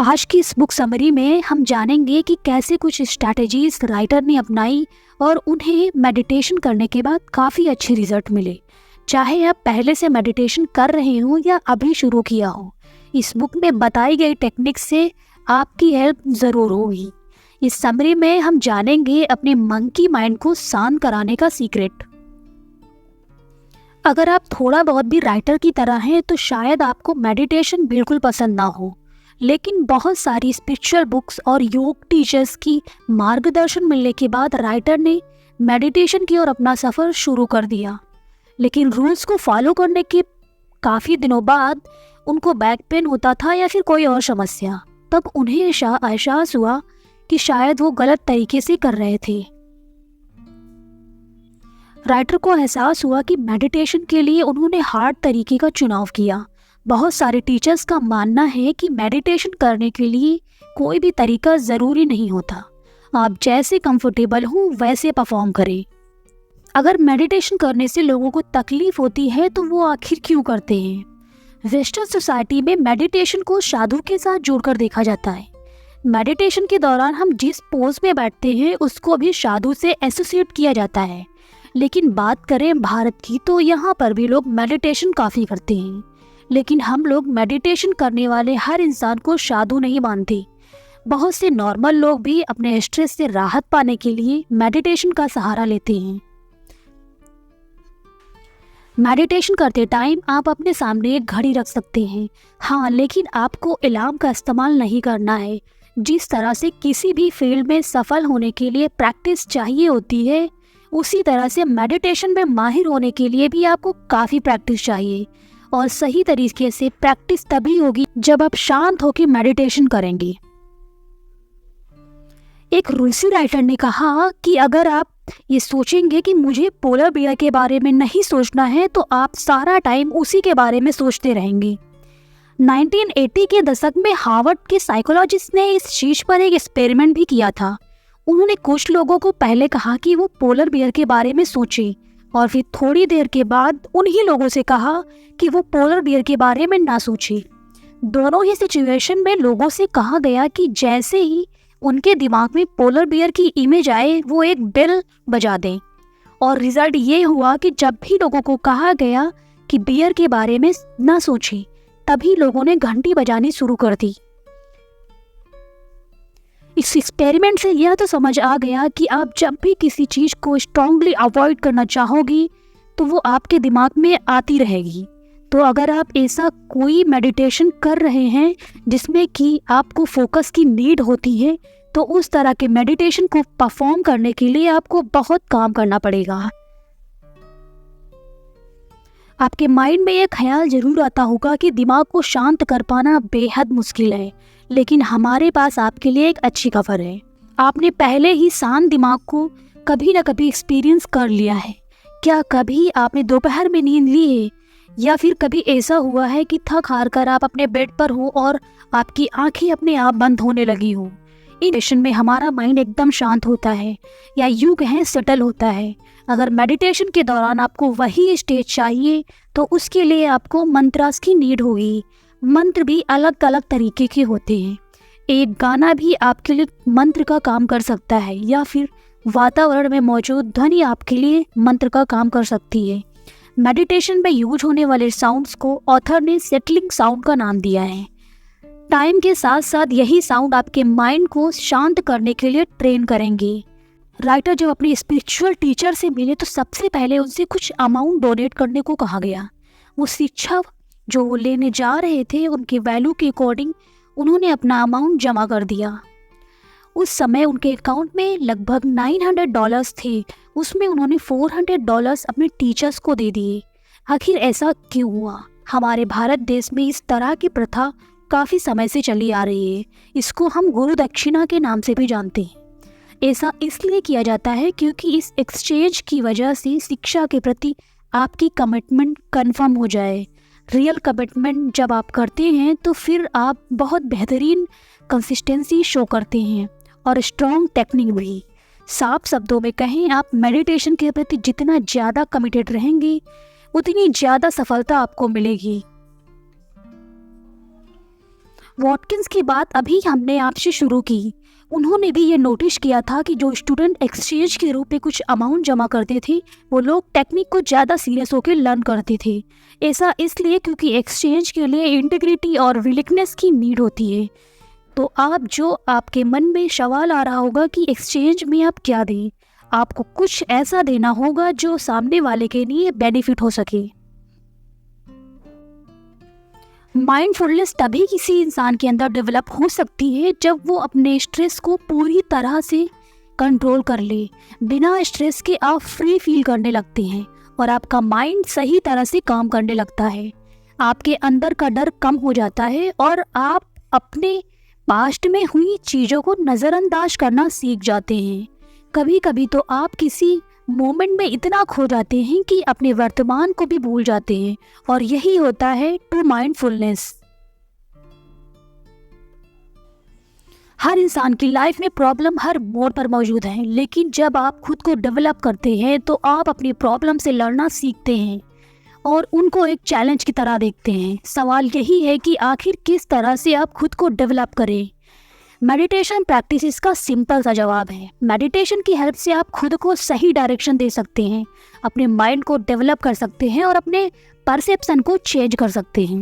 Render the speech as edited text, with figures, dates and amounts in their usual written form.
आज की इस बुक समरी में हम जानेंगे कि कैसे कुछ स्ट्रैटेजीज राइटर ने अपनाई और उन्हें मेडिटेशन करने के बाद काफ़ी अच्छे रिजल्ट मिले। चाहे आप पहले से मेडिटेशन कर रहे हो या अभी शुरू किया हो, इस बुक में बताई गई टेक्निक से आपकी हेल्प ज़रूर होगी। इस समरी में हम जानेंगे अपने मंकी माइंड को शांत कराने का सीक्रेट। अगर आप थोड़ा बहुत भी राइटर की तरह हैं तो शायद आपको मेडिटेशन बिल्कुल पसंद ना हो, लेकिन बहुत सारी स्पिरिचुअल बुक्स और योग टीचर्स की मार्गदर्शन मिलने के बाद राइटर ने मेडिटेशन की ओर अपना सफ़र शुरू कर दिया। लेकिन रूल्स को फॉलो करने के काफ़ी दिनों बाद उनको बैक पेन होता था या फिर कोई और समस्या। तब उन्हें एहसास हुआ कि शायद वो गलत तरीके से कर रहे थे। राइटर को एहसास हुआ कि मेडिटेशन के लिए उन्होंने हार्ड तरीके का चुनाव किया। बहुत सारे टीचर्स का मानना है कि मेडिटेशन करने के लिए कोई भी तरीका ज़रूरी नहीं होता, आप जैसे कंफर्टेबल हो वैसे परफॉर्म करें। अगर मेडिटेशन करने से लोगों को तकलीफ होती है तो वो आखिर क्यों करते हैं? वेस्टर्न सोसाइटी में मेडिटेशन को साधु के साथ जोड़कर देखा जाता है। मेडिटेशन के दौरान हम जिस पोज में बैठते हैं उसको भी साधु से एसोसिएट किया जाता है। लेकिन बात करें भारत की तो यहाँ पर भी लोग मेडिटेशन काफ़ी करते हैं, लेकिन हम लोग मेडिटेशन करने वाले हर इंसान को साधु नहीं मानते। बहुत से नॉर्मल लोग भी अपने स्ट्रेस से राहत पाने के लिए मेडिटेशन का सहारा लेते हैं। मेडिटेशन करते टाइम आप अपने सामने एक घड़ी रख सकते हैं, हाँ, लेकिन आपको अलार्म का इस्तेमाल नहीं करना है। जिस तरह से किसी भी फील्ड में सफल होने के लिए प्रैक्टिस चाहिए होती है, उसी तरह से मेडिटेशन में माहिर होने के लिए भी आपको काफ़ी प्रैक्टिस चाहिए। और सही तरीके से प्रैक्टिस तभी होगी जब आप शांत होकर मेडिटेशन करेंगे। एक रूसी राइटर ने कहा कि अगर आप ये सोचेंगे कि मुझे पोलर बियर के बारे में नहीं सोचना है तो आप सारा टाइम उसी के बारे में सोचते रहेंगे। 1980 के दशक में हार्वर्ड के साइकोलॉजिस्ट ने इस चीज पर एक एक्सपेरिमेंट भी किया था। उन्होंने कुछ लोगों को पहले कहा कि वो पोलर बियर के बारे में सोचें और फिर थोड़ी देर के बाद उन्हीं लोगों से कहा कि वो पोलर बियर के बारे में ना सोचें। दोनों ही सिचुएशन में लोगों से कहा गया कि जैसे ही उनके दिमाग में पोलर बियर की इमेज आए वो एक बेल बजा दें। और रिजल्ट ये हुआ कि जब भी लोगों को कहा गया कि बियर के बारे में ना सोचें, तभी लोगों ने घंटी बजानी शुरू कर दी। इस एक्सपेरिमेंट से यह तो समझ आ गया कि आप जब भी किसी चीज़ को स्ट्रांगली अवॉइड करना चाहोगी तो वो आपके दिमाग में आती रहेगी। तो अगर आप ऐसा कोई मेडिटेशन कर रहे हैं जिसमें कि आपको फोकस की नीड होती है, तो उस तरह के मेडिटेशन को परफॉर्म करने के लिए आपको बहुत काम करना पड़ेगा। आपके माइंड में ये ख्याल जरूर आता होगा कि दिमाग को शांत कर पाना बेहद मुश्किल है, लेकिन हमारे पास आपके लिए एक अच्छी खबर है। आपने पहले ही शांत दिमाग को कभी ना कभी एक्सपीरियंस कर लिया है। क्या कभी आपने दोपहर में नींद ली है या फिर कभी ऐसा हुआ है कि थक हार कर आप अपने बेड पर हो और आपकी आंखें अपने आप बंद होने लगी हो? इन सेशन में हमारा माइंड एकदम शांत होता है या यूं कहें सेटल होता है। अगर मेडिटेशन के दौरान आपको वही स्टेज चाहिए तो उसके लिए आपको मंत्रास की नीड होगी। मंत्र भी अलग अलग तरीके के होते हैं। एक गाना भी आपके लिए मंत्र का काम कर सकता है या फिर वातावरण में मौजूद ध्वनि आपके लिए मंत्र का काम कर सकती है। मेडिटेशन में यूज होने वाले साउंड्स को ऑथर ने सेटलिंग साउंड का नाम दिया है। टाइम के साथ साथ यही साउंड आपके माइंड को शांत करने के लिए ट्रेन करेंगे। राइटर जब अपने स्पिरिचुअल टीचर से मिले तो सबसे पहले उनसे कुछ अमाउंट डोनेट करने को कहा गया। वो शिक्षा जो वो लेने जा रहे थे उनके वैल्यू के अकॉर्डिंग उन्होंने अपना अमाउंट जमा कर दिया। उस समय उनके अकाउंट में लगभग $900 थे। उसमें उन्होंने $400 अपने टीचर्स को दे दिए। आखिर ऐसा क्यों हुआ? हमारे भारत देश में इस तरह की प्रथा काफ़ी समय से चली आ रही है। इसको हम गुरु दक्षिणा के नाम से भी जानते हैं। ऐसा इसलिए किया जाता है क्योंकि इस एक्सचेंज की वजह से शिक्षा के प्रति आपकी कमिटमेंट कन्फर्म हो जाए। रियल कमिटमेंट जब आप करते हैं तो फिर आप बहुत बेहतरीन कंसिस्टेंसी शो करते हैं और स्ट्रॉन्ग टेक्निक भी। साफ शब्दों में कहें, आप मेडिटेशन के प्रति जितना ज़्यादा कमिटेड रहेंगे उतनी ज़्यादा सफलता आपको मिलेगी। वॉटकिंस की बात अभी हमने आपसे शुरू की। उन्होंने भी ये नोटिस किया था कि जो स्टूडेंट एक्सचेंज के रूप में कुछ अमाउंट जमा करते थे वो लोग टेक्निक को ज़्यादा सीरियस होकर लर्न करते थे। ऐसा इसलिए क्योंकि एक्सचेंज के लिए इंटीग्रिटी और विलिंगनेस की नीड होती है। तो आपके मन में सवाल आ रहा होगा कि एक्सचेंज में आप क्या दें। आपको कुछ ऐसा देना होगा जो सामने वाले के लिए बेनिफिट हो सके। माइंडफुलनेस तभी किसी इंसान के अंदर डेवलप हो सकती है जब वो अपने स्ट्रेस को पूरी तरह से कंट्रोल कर ले। बिना स्ट्रेस के आप फ्री फील करने लगते हैं और आपका माइंड सही तरह से काम करने लगता है। आपके अंदर का डर कम हो जाता है और आप अपने पास्ट में हुई चीज़ों को नज़रअंदाज करना सीख जाते हैं। कभी कभी तो आप किसी मोमेंट में इतना खो जाते हैं कि अपने वर्तमान को भी भूल जाते हैं, और यही होता है ट्रू माइंडफुलनेस। हर इंसान की लाइफ में प्रॉब्लम हर मोड़ पर मौजूद है, लेकिन जब आप खुद को डेवलप करते हैं तो आप अपनी प्रॉब्लम से लड़ना सीखते हैं और उनको एक चैलेंज की तरह देखते हैं। सवाल यही है कि आखिर किस तरह से आप खुद को डेवलप करें। मेडिटेशन प्रैक्टिस इसका सिंपल सा जवाब है। मेडिटेशन की हेल्प से आप खुद को सही डायरेक्शन दे सकते हैं, अपने माइंड को डेवलप कर सकते हैं और अपने परसेप्शन को चेंज कर सकते हैं।